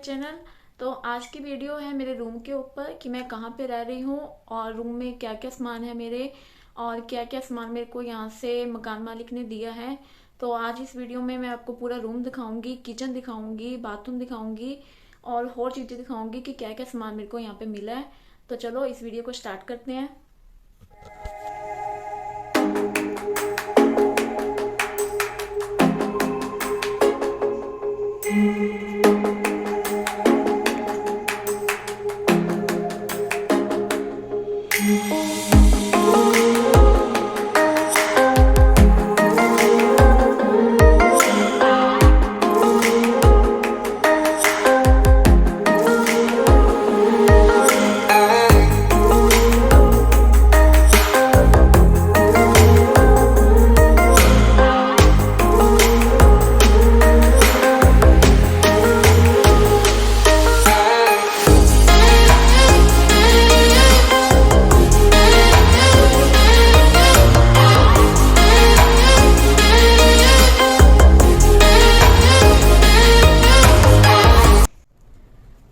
Channel. तो आज की वीडियो है मेरे रूम के ऊपर कि मैं कहाँ पे रह रही हूँ और रूम में क्या क्या सामान है मेरे और क्या क्या सामान मेरे को यहाँ से मकान मालिक ने दिया है। तो आज इस वीडियो में मैं आपको पूरा रूम दिखाऊंगी, किचन दिखाऊंगी, बाथरूम दिखाऊंगी और चीज़ें दिखाऊंगी कि क्या क्या सामान मेरे को यहाँ पे मिला है। तो चलो इस वीडियो को स्टार्ट करते हैं।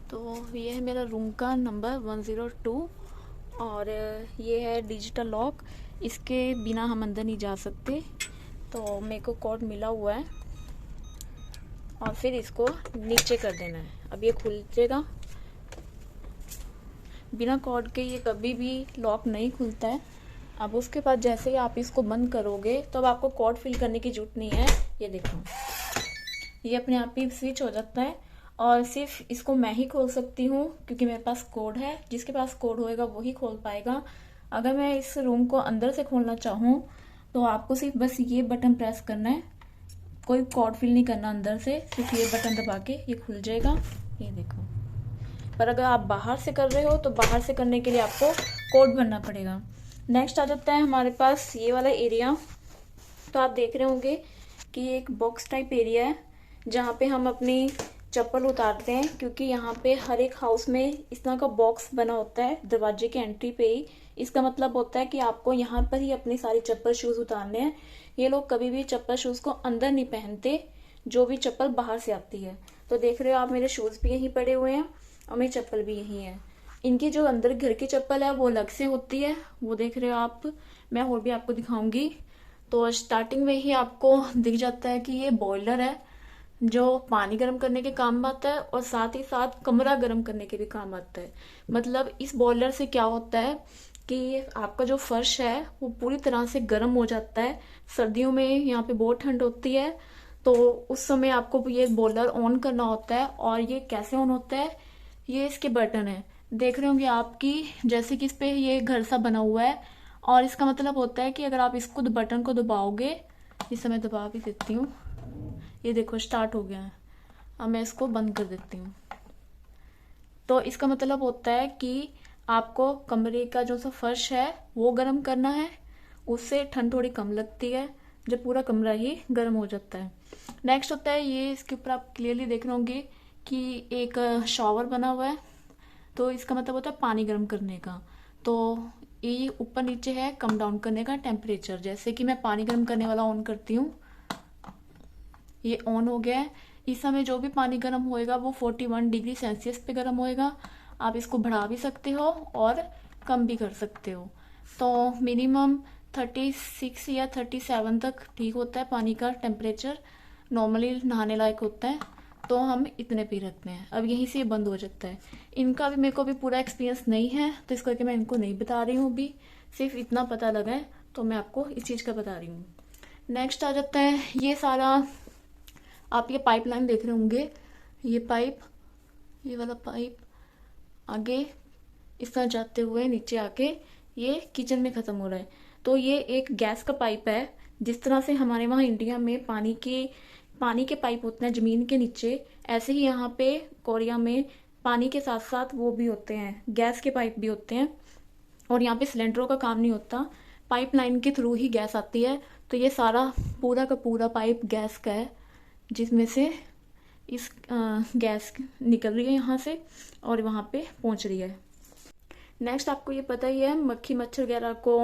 तो ये है मेरा रूम का नंबर 102 और ये है डिजिटल लॉक। इसके बिना हम अंदर नहीं जा सकते। तो मेरे को कोड मिला हुआ है और फिर इसको नीचे कर देना है। अब ये खुल जाएगा। बिना कोड के ये कभी भी लॉक नहीं खुलता है। अब उसके बाद जैसे ही आप इसको बंद करोगे तो अब आपको कोड फिल करने की जरूरत नहीं है। ये देखो, ये अपने आप ही स्विच हो जाता है और सिर्फ इसको मैं ही खोल सकती हूँ क्योंकि मेरे पास कोड है। जिसके पास कोड होएगा वही खोल पाएगा। अगर मैं इस रूम को अंदर से खोलना चाहूँ तो आपको सिर्फ बस ये बटन प्रेस करना है। कोई कोड फिल नहीं करना अंदर से, सिर्फ ये बटन दबा के ये खुल जाएगा। ये देखो। पर अगर आप बाहर से कर रहे हो तो बाहर से करने के लिए आपको कोड भरना पड़ेगा। नेक्स्ट आ जाता है हमारे पास ये वाला एरिया। तो आप देख रहे होंगे कि एक बॉक्स टाइप एरिया है जहाँ पे हम अपनी चप्पल उतारते हैं, क्योंकि यहाँ पे हर एक हाउस में इस तरह का बॉक्स बना होता है दरवाजे के एंट्री पे ही। इसका मतलब होता है कि आपको यहाँ पर ही अपनी सारी चप्पल शूज उतारने हैं। ये लोग कभी भी चप्पल शूज को अंदर नहीं पहनते, जो भी चप्पल बाहर से आती है। तो देख रहे हो आप, मेरे शूज भी यहीं पड़े हुए हैं और मेरी चप्पल भी यहीं है। इनकी जो अंदर घर की चप्पल है वो अलग से होती है, वो देख रहे हो आप। मैं और भी आपको दिखाऊंगी। तो स्टार्टिंग में ही आपको दिख जाता है कि ये बॉयलर है जो पानी गर्म करने के काम आता है और साथ ही साथ कमरा गर्म करने के भी काम आता है। मतलब इस बॉयलर से क्या होता है कि आपका जो फर्श है वो पूरी तरह से गर्म हो जाता है। सर्दियों में यहाँ पे बहुत ठंड होती है, तो उस समय आपको ये बॉयलर ऑन करना होता है। और ये कैसे ऑन होता है, ये इसके बटन है, देख रहे होंगे आपकी, जैसे कि इस पे ये घर सा बना हुआ है। और इसका मतलब होता है कि अगर आप इसको बटन को दबाओगे, इस समय दबा भी देती हूँ, ये देखो स्टार्ट हो गया है। अब मैं इसको बंद कर देती हूँ। तो इसका मतलब होता है कि आपको कमरे का जो सा फर्श है वो गर्म करना है। उससे ठंड थोड़ी कम लगती है जब पूरा कमरा ही गर्म हो जाता है। नेक्स्ट होता है ये, इसके ऊपर आप क्लियरली देख रहे होंगे कि एक शॉवर बना हुआ है। तो इसका मतलब होता है पानी गर्म करने का। तो ये ऊपर नीचे है कम डाउन करने का टेम्परेचर। जैसे कि मैं पानी गर्म करने वाला ऑन करती हूँ, ये ऑन हो गया है। इस समय जो भी पानी गर्म होएगा वो 41 डिग्री सेल्सियस पे गर्म होएगा। आप इसको बढ़ा भी सकते हो और कम भी कर सकते हो। तो मिनिमम 36 या 37 तक ठीक होता है पानी का टेम्परेचर, नॉर्मली नहाने लायक होता है। तो हम इतने पे रखते हैं। अब यहीं से ये बंद हो जाता है। इनका भी मेरे को भी पूरा एक्सपीरियंस नहीं है, तो इस करके मैं इनको नहीं बता रही हूँ अभी। सिर्फ इतना पता लगा है तो मैं आपको इस चीज़ का बता रही हूँ। नेक्स्ट आ जाता है ये सारा, आप ये पाइपलाइन देख रहे होंगे। ये पाइप, ये वाला पाइप आगे इस तरह जाते हुए नीचे आके ये किचन में ख़त्म हो रहा है। तो ये एक गैस का पाइप है। जिस तरह से हमारे वहाँ इंडिया में पानी के पाइप होते हैं ज़मीन के नीचे, ऐसे ही यहाँ पे कोरिया में पानी के साथ साथ वो भी होते हैं, गैस के पाइप भी होते हैं। और यहाँ पे सिलेंडरों का काम नहीं होता, पाइपलाइन के थ्रू ही गैस आती है। तो ये सारा पूरा का पूरा पाइप गैस का है, जिसमें से इस गैस निकल रही है यहाँ से और वहाँ पे पहुँच रही है। नेक्स्ट आपको ये पता ही है, मक्खी मच्छर वगैरह को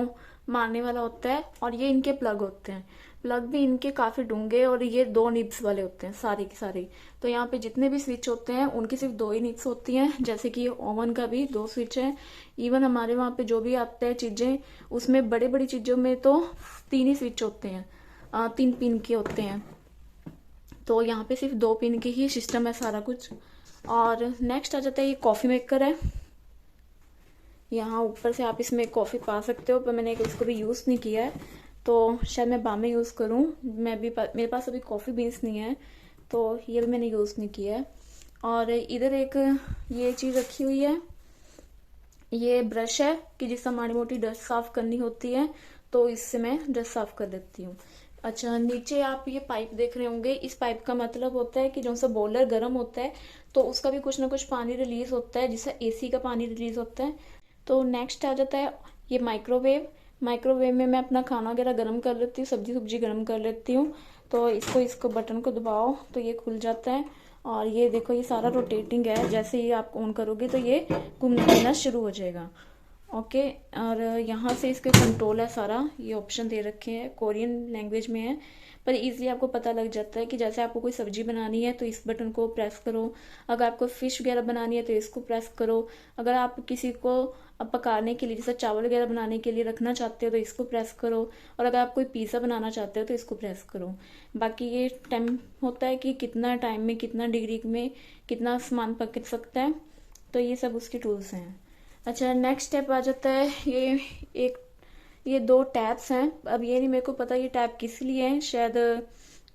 मारने वाला होता है, और ये इनके प्लग होते हैं। प्लग भी इनके काफी डूंगे, और ये 2 निब्स वाले होते हैं सारे के सारे। तो यहाँ पे जितने भी स्विच होते हैं उनकी सिर्फ 2 ही निब्स होती हैं, जैसे कि ओवन का भी 2 स्विच है। इवन हमारे वहाँ पे जो भी आते हैं चीजें, उसमें बड़ी बड़ी चीजों में तो 3 ही स्विच होते हैं, 3 पिन के होते हैं। तो यहाँ पे सिर्फ 2 पिन के ही सिस्टम है सारा कुछ। और नेक्स्ट आ जाता है ये कॉफी मेकर है। यहाँ ऊपर से आप इसमें कॉफी पा सकते हो, पर मैंने इसको भी यूज नहीं किया है, तो शायद मैं बाद में यूज करूँ। मेरे पास अभी कॉफी बीन्स नहीं है, तो ये भी मैंने यूज नहीं किया है। और इधर एक ये चीज रखी हुई है, ये ब्रश है कि जिससे माड़ी मोटी डस्ट साफ करनी होती है, तो इससे मैं डस्ट साफ कर देती हूँ। अच्छा, नीचे आप ये पाइप देख रहे होंगे। इस पाइप का मतलब होता है कि जो सा बॉयलर गर्म होता है तो उसका भी कुछ ना कुछ पानी रिलीज होता है, जिससे एसी का पानी रिलीज होता है। तो नेक्स्ट आ जाता है ये माइक्रोवेव। माइक्रोवेव में मैं अपना खाना वगैरह गर्म कर लेती हूँ, सब्जी सब्जी गर्म कर लेती हूँ। तो इसको बटन को दबाओ तो ये खुल जाता है। और ये देखो, ये सारा रोटेटिंग है, जैसे ही आप ऑन करोगे तो ये घूमना शुरू हो जाएगा। ओके। और यहाँ से इसके कंट्रोल है सारा, ये ऑप्शन दे रखे हैं, कोरियन लैंग्वेज में है, पर इजीली आपको पता लग जाता है कि जैसे आपको कोई सब्जी बनानी है तो इस बटन को प्रेस करो, अगर आपको फिश वगैरह बनानी है तो इसको प्रेस करो, अगर आप किसी को पकाने के लिए जैसे चावल वगैरह बनाने के लिए रखना चाहते हो तो इसको प्रेस करो, और अगर आप कोई पिज़्ज़ा बनाना चाहते हो तो इसको प्रेस करो। बाकी ये टाइम होता है कि कितना टाइम में कितना डिग्री में कितना सामान पक सकता है, तो ये सब उसकी टूल्स हैं। अच्छा, नेक्स्ट स्टेप आ जाता है ये 2 टैप्स हैं। अब ये नहीं मेरे को पता ये टैप किस लिए हैं, शायद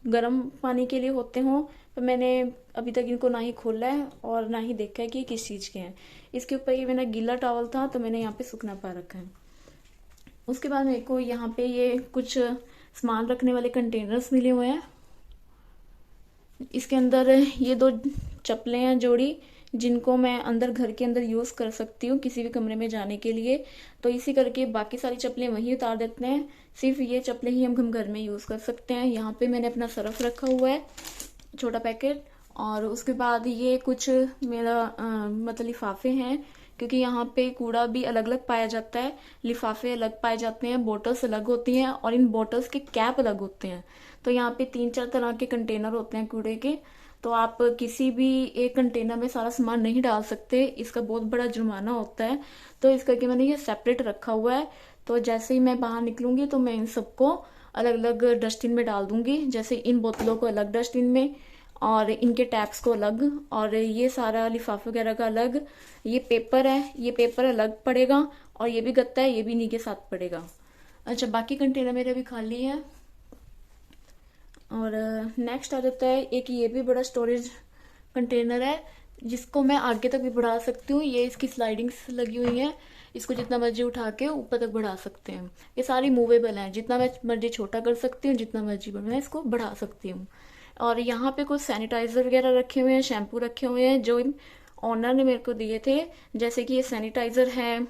गर्म पानी के लिए होते हों, पर मैंने अभी तक इनको ना ही खोला है और ना ही देखा है कि किस चीज़ के हैं। इसके ऊपर ये मेरा गीला टॉवल था तो मैंने यहाँ पे सूखना पा रखा है। उसके बाद मेरे को यहाँ पे ये कुछ सामान रखने वाले कंटेनर्स मिले हुए हैं। इसके अंदर ये 2 चप्पलें हैं जोड़ी, जिनको मैं अंदर घर के अंदर यूज़ कर सकती हूँ किसी भी कमरे में जाने के लिए। तो इसी करके बाकी सारी चप्पलें वहीं उतार देते हैं, सिर्फ ये चप्पलें ही हम घर में यूज़ कर सकते हैं। यहाँ पे मैंने अपना सरफ रखा हुआ है, छोटा पैकेट। और उसके बाद ये कुछ मेरा मतलब लिफाफे हैं, क्योंकि यहाँ पे कूड़ा भी अलग अलग पाया जाता है, लिफाफे अलग पाए जाते हैं, बोटल्स अलग होती हैं, और इन बोटल्स के कैप अलग होते हैं। तो यहाँ पे 3-4 तरह के कंटेनर होते हैं कूड़े के। तो आप किसी भी एक कंटेनर में सारा सामान नहीं डाल सकते, इसका बहुत बड़ा जुर्माना होता है। तो इस करके मैंने ये सेपरेट रखा हुआ है। तो जैसे ही मैं बाहर निकलूंगी तो मैं इन सबको अलग अलग डस्टबिन में डाल दूंगी, जैसे इन बोतलों को अलग डस्टबिन में, और इनके टैप्स को अलग, और ये सारा लिफाफे वगैरह का अलग। ये पेपर है, ये पेपर अलग पड़ेगा, और ये भी गत्ता है, ये भी इन्हीं के साथ पड़ेगा। अच्छा, बाकी कंटेनर मेरे अभी खाली है। और नेक्स्ट आ जाता है एक ये भी बड़ा स्टोरेज कंटेनर है, जिसको मैं आगे तक भी बढ़ा सकती हूँ। ये इसकी स्लाइडिंग्स लगी हुई हैं, इसको जितना मर्जी उठा के ऊपर तक बढ़ा सकते हैं। ये सारी मूवेबल हैं, जितना मैं मर्जी छोटा कर सकती हूँ, जितना मर्जी मैं इसको बढ़ा सकती हूँ। और यहाँ पे कुछ सैनिटाइजर वगैरह रखे हुए हैं, शैम्पू रखे हुए हैं जो ऑनर ने मेरे को दिए थे। जैसे कि ये सैनिटाइजर है,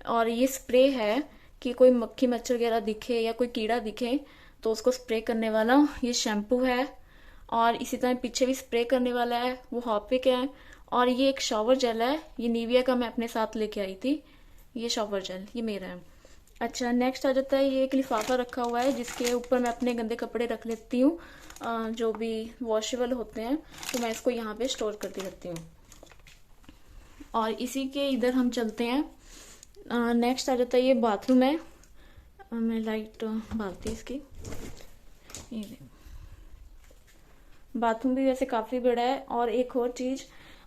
और ये स्प्रे है कि कोई मक्खी मच्छर वगैरह दिखे या कोई कीड़ा दिखे तो उसको स्प्रे करने वाला। ये शैम्पू है, और इसी तरह पीछे भी स्प्रे करने वाला है, वो हॉपिक है। और ये एक शॉवर जेल है, ये निविया का मैं अपने साथ लेके आई थी। ये शॉवर जेल ये मेरा है। अच्छा, नेक्स्ट आ जाता है ये एक लिफाफा रखा हुआ है, जिसके ऊपर मैं अपने गंदे कपड़े रख लेती हूँ, जो भी वॉशेबल होते हैं, तो मैं इसको यहाँ पे स्टोर करती रहती हूँ। और इसी के इधर हम चलते हैं। नेक्स्ट आ जाता है ये बाथरूम है। मैं लाइट बालती इसकी। ये बाथरूम भी वैसे काफ़ी बड़ा है। और एक और चीज़,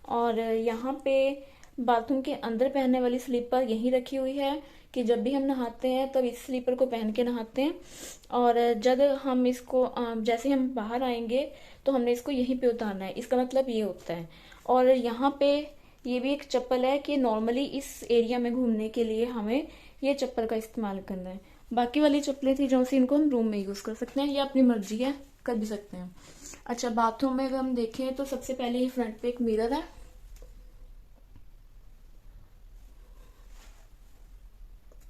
और यहाँ पे बाथरूम के अंदर पहनने वाली स्लीपर यहीं रखी हुई है, कि जब भी हम नहाते हैं तब इस स्लीपर को पहन के नहाते हैं, और जब हम इसको जैसे हम बाहर आएंगे तो हमने इसको यहीं पे उतारना है, इसका मतलब ये होता है। और यहाँ पे ये भी एक चप्पल है कि नॉर्मली इस एरिया में घूमने के लिए हमें ये चप्पल का इस्तेमाल करना है। बाकी वाली चप्पलें थी जो से इनको हम रूम में यूज कर सकते हैं, या अपनी मर्जी है कर भी सकते हैं। अच्छा, बाथरूम में अगर हम देखें तो सबसे पहले ही फ्रंट पे एक मिरर है,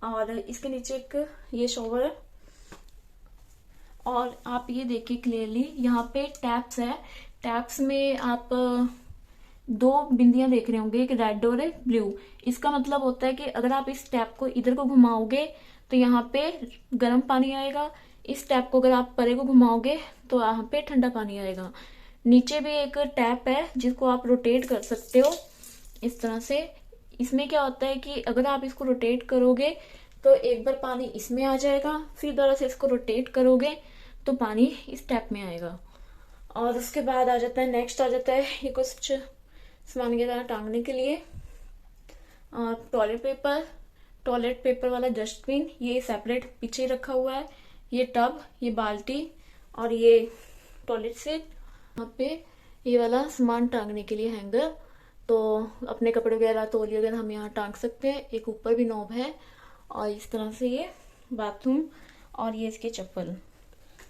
और इसके नीचे एक ये शॉवर है। और आप ये देखिए क्लियरली, यहाँ पे टैप्स है। टैप्स में आप 2 बिंदियां देख रहे होंगे, एक रेड और एक ब्लू। इसका मतलब होता है कि अगर आप इस टैप को इधर को घुमाओगे तो यहाँ पे गर्म पानी आएगा। इस टैप को अगर आप परे को घुमाओगे तो यहाँ पे ठंडा पानी आएगा। नीचे भी एक टैप है जिसको आप रोटेट कर सकते हो इस तरह से। इसमें क्या होता है कि अगर आप इसको रोटेट करोगे तो एक बार पानी इसमें आ जाएगा, फिर दोबारा से इसको रोटेट करोगे तो पानी इस टैप में आएगा। और उसके बाद आ जाता है, नेक्स्ट आ जाता है ये कुछ सामान वगैरह टांगने के लिए। टॉयलेट पेपर वाला डस्टबिन, ये सेपरेट पीछे रखा हुआ है। ये टब, ये बाल्टी और ये टॉयलेट सीट। यहाँ पे ये वाला सामान टांगने के लिए हैंगर, तो अपने कपड़े वगैरह तौलिए वगैरह हम यहाँ टांग सकते हैं। एक ऊपर भी नॉब है और इस तरह से ये बाथरूम और ये इसके चप्पल।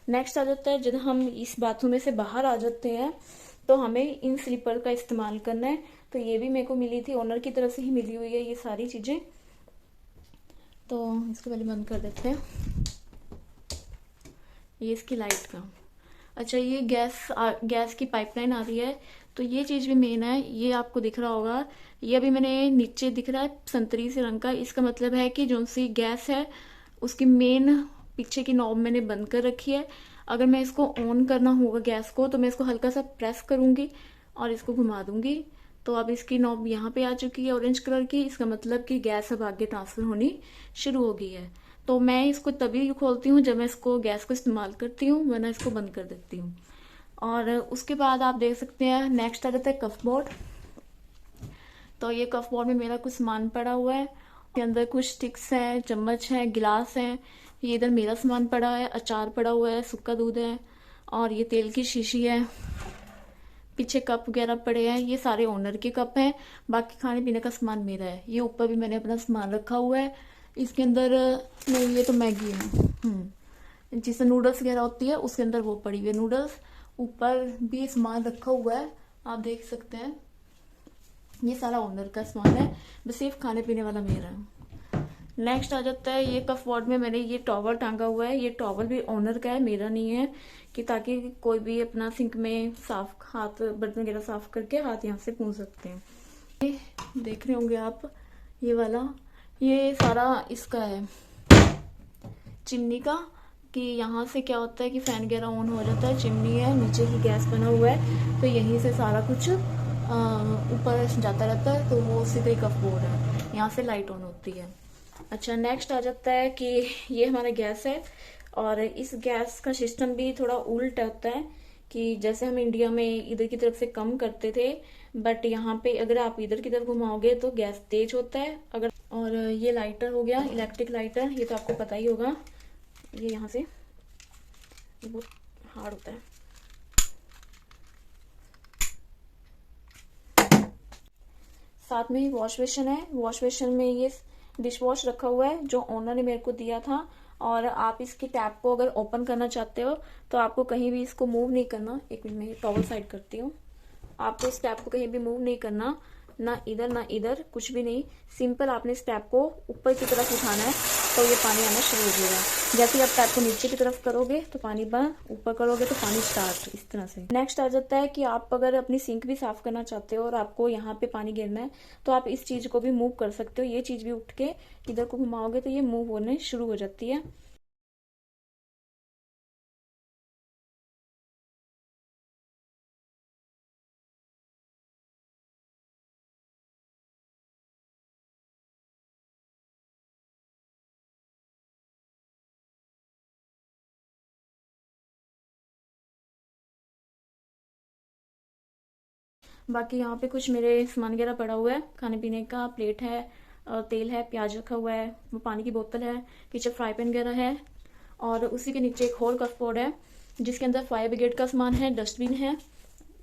नेक्स्ट आ जाता है, जब हम इस बाथरूम में से बाहर आ जाते हैं तो हमें इन स्लीपर का इस्तेमाल करना है। तो ये भी मेरे को मिली थी, ओनर की तरफ से ही मिली हुई है ये सारी चीजें। तो इसको पहले बंद कर देते हैं। ये इसकी लाइट का। अच्छा, ये गैस की पाइपलाइन आ रही है, तो ये चीज भी मेन है। ये आपको दिख रहा होगा, ये अभी मैंने नीचे दिख रहा है संतरी से रंग का। इसका मतलब है कि जो सी गैस है उसकी मेन पीछे की नॉब मैंने बंद कर रखी है। अगर मैं इसको ऑन करना होगा गैस को तो मैं इसको हल्का सा प्रेस करूंगी और इसको घुमा दूंगी। तो अब इसकी नॉब यहाँ पे आ चुकी है ऑरेंज कलर की। इसका मतलब कि गैस अब आगे ट्रांसफर होनी शुरू हो गई है। तो मैं इसको तभी खोलती हूँ जब मैं इसको गैस को इस्तेमाल करती हूँ, वरना इसको बंद कर देती हूँ। और उसके बाद आप देख सकते हैं नेक्स्ट आ जाता है कफ बोर्ड। तो ये कफ बोर्ड में मेरा कुछ सामान पड़ा हुआ है। के अंदर कुछ स्टिक्स हैं, चम्मच है, गिलास है। ये इधर मेरा सामान पड़ा है, अचार पड़ा हुआ है, सूखा दूध है और ये तेल की शीशी है। पीछे कप वगैरह पड़े हैं, ये सारे ओनर के कप हैं। बाकी खाने पीने का सामान मेरा है। ये ऊपर भी मैंने अपना सामान रखा हुआ है। इसके अंदर नहीं, ये तो मैगी है जिससे नूडल्स वगैरह होती है, उसके अंदर वो पड़ी हुई है नूडल्स। ऊपर भी सामान रखा हुआ है, आप देख सकते हैं। ये सारा ओनर का सामान है, बस सिर्फ खाने पीने वाला मेरा है। नेक्स्ट आ जाता है, ये कफ बोर्ड में मैंने ये टॉवल टांगा हुआ है। ये टॉवल भी ओनर का है, मेरा नहीं है, कि ताकि कोई भी अपना सिंक में साफ हाथ बर्तन वगैरह साफ करके हाथ यहाँ से पूछ सकते हैं। ये देख रहे होंगे आप, ये वाला ये सारा इसका है चिमनी का, कि यहाँ से क्या होता है कि फैन वगैरह ऑन हो जाता है। चिमनी है, नीचे ही गैस बना हुआ है, तो यहीं से सारा कुछ ऊपर जाता रहता है। तो वो उसी का ही कफ बोर्ड है, यहाँ से लाइट ऑन होती है। अच्छा, नेक्स्ट आ जाता है कि ये हमारा गैस है और इस गैस का सिस्टम भी थोड़ा उल्टा होता है, कि जैसे हम इंडिया में इधर की तरफ से कम करते थे, बट यहाँ पे अगर आप इधर की तरफ घुमाओगे तो गैस तेज होता है। अगर और ये लाइटर हो गया, इलेक्ट्रिक लाइटर, ये तो आपको पता ही होगा। ये यहाँ से बहुत हार्ड होता है। साथ में ही वॉश बेसिन है। वॉश बेसिन में ये डिश वॉश रखा हुआ है जो ओनर ने मेरे को दिया था। और आप इसकी टैप को अगर ओपन करना चाहते हो तो आपको कहीं भी इसको मूव नहीं करना। एक मिनट में टॉवल साइड करती हूँ। आपको इस टैप को कहीं भी मूव नहीं करना, ना इधर, कुछ भी नहीं। सिंपल आपने इस टैप को ऊपर की तरफ उठाना है तो ये पानी आना शुरू हो जाएगा। जैसे ही आप टैप को नीचे की तरफ करोगे तो पानी बंद, ऊपर करोगे तो पानी स्टार्ट, इस तरह से। नेक्स्ट आ जाता है कि आप अगर अपनी सिंक भी साफ करना चाहते हो और आपको यहाँ पे पानी गिरना है तो आप इस चीज को भी मूव कर सकते हो। ये चीज भी उठ के इधर को घुमाओगे तो ये मूव होने शुरू हो जाती है। बाकी यहाँ पे कुछ मेरे सामान वगैरह पड़ा हुआ है, खाने पीने का, प्लेट है, तेल है, प्याज रखा हुआ है, वो पानी की बोतल है, पीछे फ्राई पैन वगैरह है। और उसी के नीचे एक और कफ बोर्ड है जिसके अंदर फायर ब्रिगेड का सामान है, डस्टबिन है।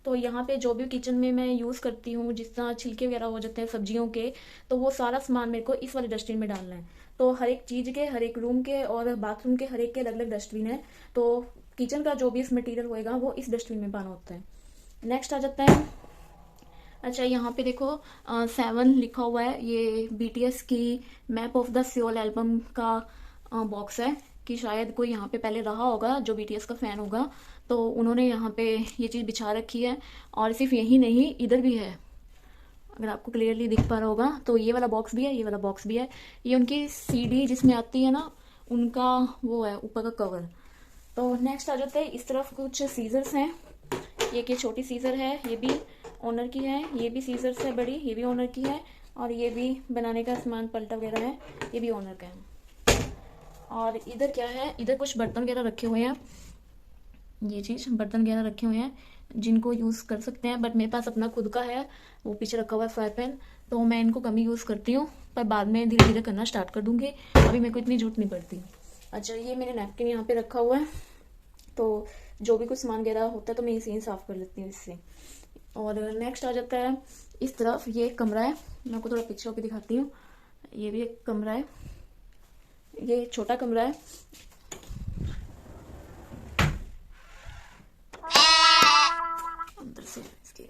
तो यहाँ पे जो भी किचन में मैं यूज़ करती हूँ, जिस तरह छिलके वगैरह हो जाते हैं सब्जियों के, तो वो सारा सामान मेरे को इस वाले डस्टबिन में डालना है। तो हर एक चीज़ के, हर एक रूम के और बाथरूम के हर एक के अलग अलग डस्टबिन है। तो किचन का जो भी इस मटेरियल होएगा वो इस डस्टबिन में पाना होता है। नेक्स्ट आ जाता है, अच्छा यहाँ पे देखो 7 लिखा हुआ है। ये BTS की map of the Seoul album का बॉक्स है, कि शायद कोई यहाँ पे पहले रहा होगा जो BTS का फैन होगा, तो उन्होंने यहाँ पे ये चीज़ बिछा रखी है। और सिर्फ यही नहीं, इधर भी है, अगर आपको क्लियरली दिख पा रहा होगा। तो ये वाला बॉक्स भी है, ये वाला बॉक्स भी है। ये उनकी CD जिसमें आती है ना, उनका वो है ऊपर का कवर। तो नेक्स्ट आ जाता है, इस तरफ कुछ सीजर्स हैं। ये छोटी सीजर है, ये भी ओनर की है। ये भी सीजर्स है बड़ी, ये भी ओनर की है। और ये भी बनाने का सामान पलटा वगैरह है, ये भी ओनर का है। और इधर क्या है, इधर कुछ बर्तन वगैरह रखे हुए हैं। ये चीज़ बर्तन वगैरह रखे हुए हैं जिनको यूज़ कर सकते हैं, बट मेरे पास अपना खुद का है, वो पीछे रखा हुआ है फ्राई पैन। तो मैं इनको कम ही यूज़ करती हूँ, पर बाद में धीरे धीरे करना स्टार्ट कर दूंगी। अभी मेरे को इतनी जरूरत नहीं पड़ती। अच्छा, ये मेरे नैपकिन यहाँ पे रखा हुआ है, तो जो भी कुछ सामान वगैरह होता है तो मैं इसे ही साफ़ कर लेती हूँ इससे। और नेक्स्ट आ जाता है इस तरफ, ये एक कमरा है, मैं आपको थोड़ा पीछे होकर दिखाती हूँ। ये भी एक कमरा है, ये छोटा कमरा है। अंदर से इसके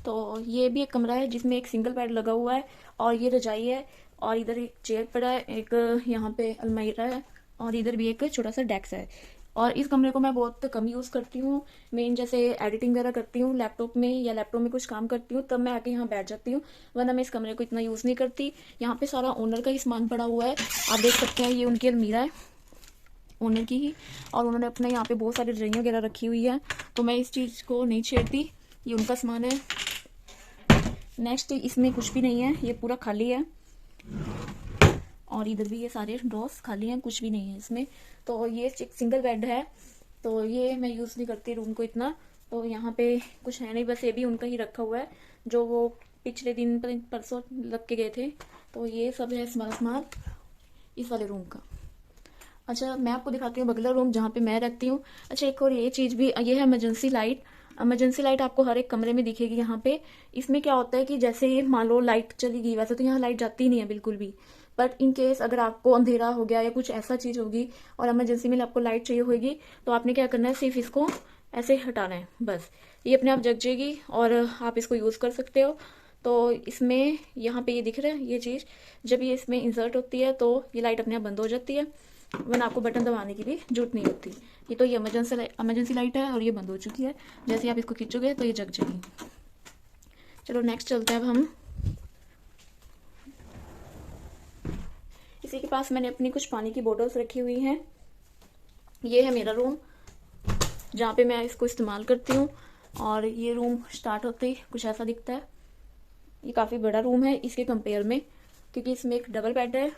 तो ये भी एक कमरा है जिसमें एक सिंगल बेड लगा हुआ है, और ये रजाई है, और इधर एक चेयर पड़ा है, एक यहाँ पे अलमारी है, और इधर भी एक छोटा सा डेस्क है। और इस कमरे को मैं बहुत कम यूज़ करती हूँ। मेन जैसे एडिटिंग वगैरह करती हूँ लैपटॉप में, या लैपटॉप में कुछ काम करती हूँ, तब मैं आके यहाँ बैठ जाती हूँ, वरना मैं इस कमरे को इतना यूज़ नहीं करती। यहाँ पे सारा ओनर का ही सामान पड़ा हुआ है, आप देख सकते हैं। ये उनकी अलमीरा है, ओनर की ही, और उन्होंने अपने यहाँ पे बहुत सारी रजाइयाँ वगैरह रखी हुई है, तो मैं इस चीज़ को नहीं छेड़ती, ये उनका सामान है। नेक्स्ट इसमें कुछ भी नहीं है, ये पूरा खाली है, और इधर भी ये सारे ड्रॉर्स खाली हैं, कुछ भी नहीं है इसमें। तो ये एक सिंगल बेड है, तो ये मैं यूज़ नहीं करती रूम को इतना। तो यहाँ पे कुछ है नहीं, बस ये भी उनका ही रखा हुआ है, जो वो पिछले दिन परसों लग के गए थे। तो ये सब है सामान इस वाले रूम का। अच्छा, मैं आपको दिखाती हूँ बगला रूम जहाँ पे मैं रहती हूँ। अच्छा, एक और ये चीज़ भी, ये है इमरजेंसी लाइट। इमरजेंसी लाइट आपको हर एक कमरे में दिखेगी यहाँ पे। इसमें क्या होता है कि जैसे ये मान लो लाइट चली गई, वैसे तो यहाँ लाइट जाती नहीं है बिल्कुल भी, बट इन केस अगर आपको अंधेरा हो गया या कुछ ऐसा चीज़ होगी और इमरजेंसी में आपको लाइट चाहिए होगी, तो आपने क्या करना है, सिर्फ इसको ऐसे हटाना है, बस ये अपने आप जग जाएगी और आप इसको यूज़ कर सकते हो। तो इसमें यहाँ पे ये दिख रहा है, ये चीज़ जब ये इसमें इंसर्ट होती है तो ये लाइट अपने आप बंद हो जाती है, वरना आपको बटन दबाने की भी जरूरत नहीं होती। ये तो ये इमरजेंसी लाइट है और ये बंद हो चुकी है, जैसे ही आप इसको खींचोगे तो ये जग जाएगी। चलो नेक्स्ट चलते हैं अब हम। इसी के पास मैंने अपनी कुछ पानी की बोतल्स रखी हुई हैं। ये है मेरा रूम जहाँ पे मैं इसको इस्तेमाल करती हूँ, और ये रूम स्टार्ट होते ही कुछ ऐसा दिखता है। ये काफ़ी बड़ा रूम है इसके कंपेयर में, क्योंकि इसमें एक डबल बेड है।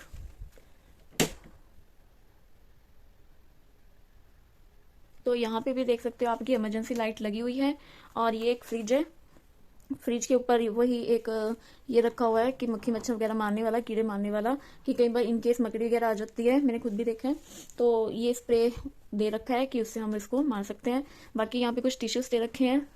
तो यहाँ पे भी देख सकते हो आपकी इमरजेंसी लाइट लगी हुई है, और ये एक फ्रिज है। फ्रिज के ऊपर वही एक ये रखा हुआ है कि मक्खी मच्छर वगैरह मारने वाला, कीड़े मारने वाला, कि कई बार इनकेस मकड़ी वगैरह आ जाती है, मैंने खुद भी देखा है। तो ये स्प्रे दे रखा है कि उससे हम इसको मार सकते हैं। बाकी यहाँ पे कुछ टिश्यूज दे रखे हैं।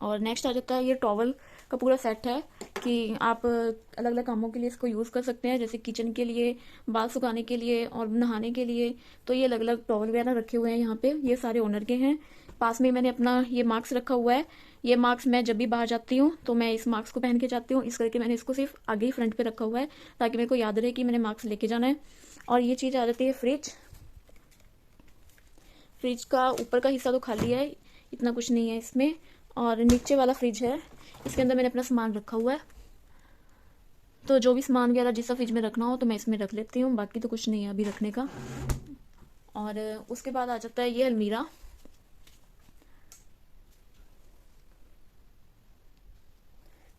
और नेक्स्ट आ जाता है, ये टॉवल का पूरा सेट है कि आप अलग अलग कामों के लिए इसको यूज़ कर सकते हैं, जैसे किचन के लिए, बाल सुखाने के लिए, और नहाने के लिए। तो ये अलग अलग टॉवल वगैरह रखे हुए हैं यहाँ पे, ये सारे ओनर के हैं। पास में मैंने अपना ये मास्क रखा हुआ है। ये मास्क मैं जब भी बाहर जाती हूँ तो मैं इस मास्क को पहन के जाती हूँ, इस करके मैंने इसको सिर्फ आगे ही फ्रंट पे रखा हुआ है, ताकि मेरे को याद रहे कि मैंने मास्क लेके जाना है। और ये चीज़ आ जाती है फ्रिज। फ्रिज का ऊपर का हिस्सा तो खाली है, इतना कुछ नहीं है इसमें। और नीचे वाला फ्रिज है, इसके अंदर मैंने अपना सामान रखा हुआ है। तो जो भी सामान वगैरह जिस फ्रिज में रखना हो तो मैं इसमें रख लेती हूँ, बाकी तो कुछ नहीं है अभी रखने का। और उसके बाद आ जाता है ये अलमीरा।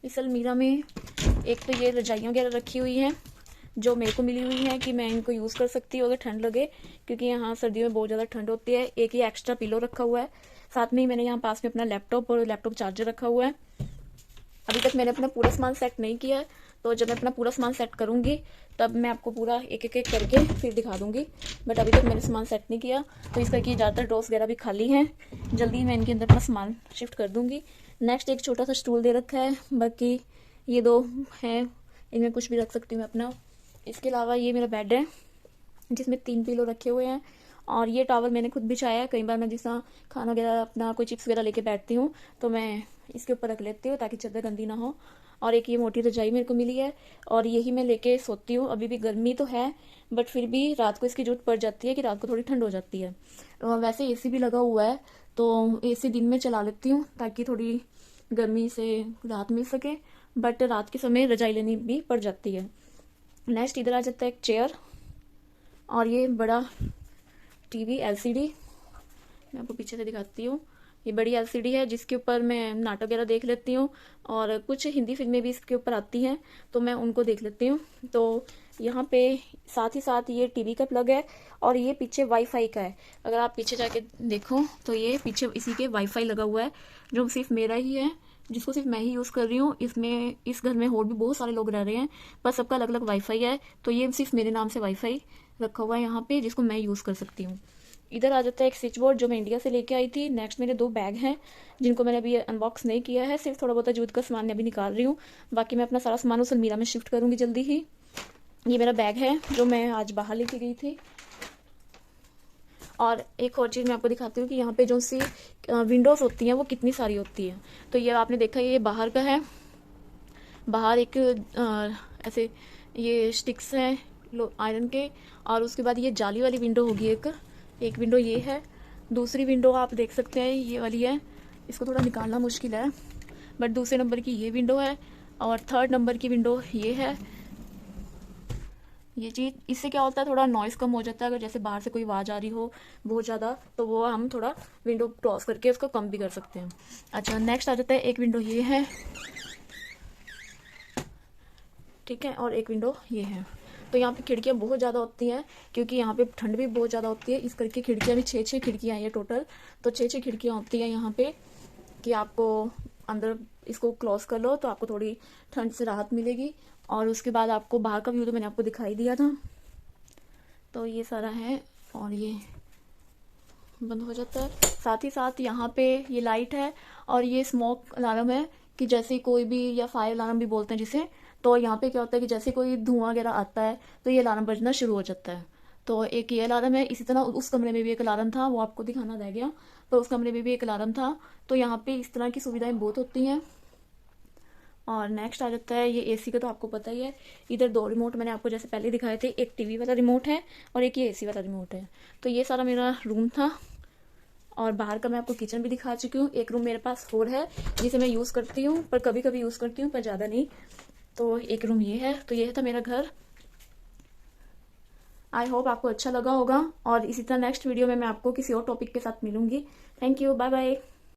इस अलमीरा में एक तो ये रजाइयाँ वगैरह रखी हुई हैं जो मेरे को मिली हुई हैं कि मैं इनको यूज़ कर सकती हूँ अगर ठंड लगे, क्योंकि यहाँ सर्दियों में बहुत ज़्यादा ठंड होती है। एक ये एक्स्ट्रा पिलो रखा हुआ है, साथ में ही मैंने यहाँ पास में अपना लैपटॉप और लैपटॉप चार्जर रखा हुआ है। अभी तक मैंने अपना पूरा सामान सेट नहीं किया है, तो जब मैं अपना पूरा सामान सेट करूँगी तब मैं आपको पूरा एक एक करके फिर दिखा दूँगी, बट अभी तक मैंने सामान सेट नहीं किया। तो इस करके ज़्यादातर ड्रॉर्स वगैरह भी खाली हैं, जल्दी मैं इनके अंदर अपना सामान शिफ्ट कर दूँगी। नेक्स्ट एक छोटा सा स्टूल दे रखा है, बाकी ये दो है, इनमें कुछ भी रख सकती हूँ मैं अपना। इसके अलावा ये मेरा बेड है जिसमें 3 पिलो रखे हुए हैं, और ये टॉवल मैंने खुद बिछाया है। कई बार मैं जिस तरह खाना वगैरह अपना कोई चिप्स वगैरह लेके बैठती हूँ तो मैं इसके ऊपर रख लेती हूँ ताकि चादर गंदी ना हो। और एक ये मोटी रजाई मेरे को मिली है, और यही मैं लेके सोती हूँ। अभी भी गर्मी तो है, बट फिर भी रात को इसकी जरूरत पड़ जाती है कि रात को थोड़ी ठंड हो जाती है। वैसे एसी भी लगा हुआ है, तो एसी दिन में चला लेती हूँ ताकि थोड़ी गर्मी से राहत मिल सके, बट रात के समय रजाई लेनी भी पड़ जाती है। नेक्स्ट इधर आ जाता है एक चेयर और ये बड़ा टीवी एलसीडी, मैं आपको पीछे से दिखाती हूँ। ये बड़ी एलसीडी है जिसके ऊपर मैं नाटक वगैरह देख लेती हूँ और कुछ हिंदी फिल्में भी इसके ऊपर आती हैं तो मैं उनको देख लेती हूँ। तो यहाँ पे साथ ही साथ ये टीवी का प्लग है और ये पीछे वाईफाई का है। अगर आप पीछे जाके देखो तो ये पीछे इसी के वाईफाई लगा हुआ है जो सिर्फ मेरा ही है, जिसको सिर्फ मैं ही यूज़ कर रही हूँ। इसमें इस घर में और भी बहुत सारे लोग रह रहे हैं पर सबका अलग अलग वाईफाई है, तो ये सिर्फ मेरे नाम से वाईफाई रखा हुआ है यहाँ पे जिसको मैं यूज़ कर सकती हूँ। इधर आ जाता है एक स्विच बोर्ड जो मैं इंडिया से लेके आई थी। नेक्स्ट मेरे 2 बैग हैं जिनको मैंने अभी अनबॉक्स नहीं किया है, सिर्फ थोड़ा बहुत जूट का सामान मैं अभी निकाल रही हूँ। बाकी मैं अपना सारा सामान उस अलमीरा में शिफ्ट करूँगी जल्दी ही। ये मेरा बैग है जो मैं आज बाहर लेके गई थी। और एक और चीज़ मैं आपको दिखाती हूँ कि यहाँ पे जो सी विंडोज़ होती हैं वो कितनी सारी होती हैं। तो ये आपने देखा ये बाहर का है, बाहर एक ऐसे ये स्टिक्स हैं आयरन के, और उसके बाद ये जाली वाली विंडो होगी एक विंडो ये है। दूसरी विंडो आप देख सकते हैं ये वाली है, इसको थोड़ा निकालना मुश्किल है बट दूसरे नंबर की ये विंडो है और थर्ड नंबर की विंडो ये है। ये चीज़ इससे क्या होता है थोड़ा नॉइज़ कम हो जाता है, अगर जैसे बाहर से कोई आवाज़ आ रही हो बहुत ज़्यादा तो वो हम थोड़ा विंडो क्रॉस करके उसको कम भी कर सकते हैं। अच्छा नेक्स्ट आ जाता है एक विंडो ये है, ठीक है, और एक विंडो ये है। तो यहाँ पे खिड़कियाँ बहुत ज़्यादा होती हैं क्योंकि यहाँ पे ठंड भी बहुत ज़्यादा होती है, इस करके खिड़कियाँ भी 6 खिड़कियाँ हैं टोटल। तो 6 खिड़कियाँ होती हैं यहाँ पे कि आपको अंदर इसको क्लोज कर लो तो आपको थोड़ी ठंड से राहत मिलेगी। और उसके बाद आपको बाहर का व्यू तो मैंने आपको दिखाई दिया था, तो ये सारा है और ये बंद हो जाता है। साथ ही साथ यहाँ पे ये लाइट है और ये स्मोक अलार्म है कि जैसे कोई भी, या फायर अलार्म भी बोलते हैं जिसे, तो यहाँ पे क्या होता है कि जैसे कोई धुआं वगैरह आता है तो ये अलार्म बजना शुरू हो जाता है। तो एक ये अलार्म है। इसी तरह उस कमरे में भी एक अलार्म था, वो आपको दिखाना रह गया, पर उस कमरे में भी एक अलार्म था। तो यहाँ पे इस तरह की सुविधाएं बहुत होती हैं। और नेक्स्ट आ जाता है ये एसी का, तो आपको पता ही है इधर 2 रिमोट मैंने आपको जैसे पहले दिखाए थे, एक टीवी वाला रिमोट है और एक ये एसी वाला रिमोट है। तो ये सारा मेरा रूम था और बाहर का मैं आपको किचन भी दिखा चुकी हूँ। एक रूम मेरे पास और है जिसे मैं यूज़ करती हूँ, पर कभी कभी यूज़ करती हूँ पर ज़्यादा नहीं। तो एक रूम ये है। तो ये था मेरा घर। आई होप आपको अच्छा लगा होगा और इसी तरह नेक्स्ट वीडियो में मैं आपको किसी और टॉपिक के साथ मिलूंगी। Thank you, bye bye.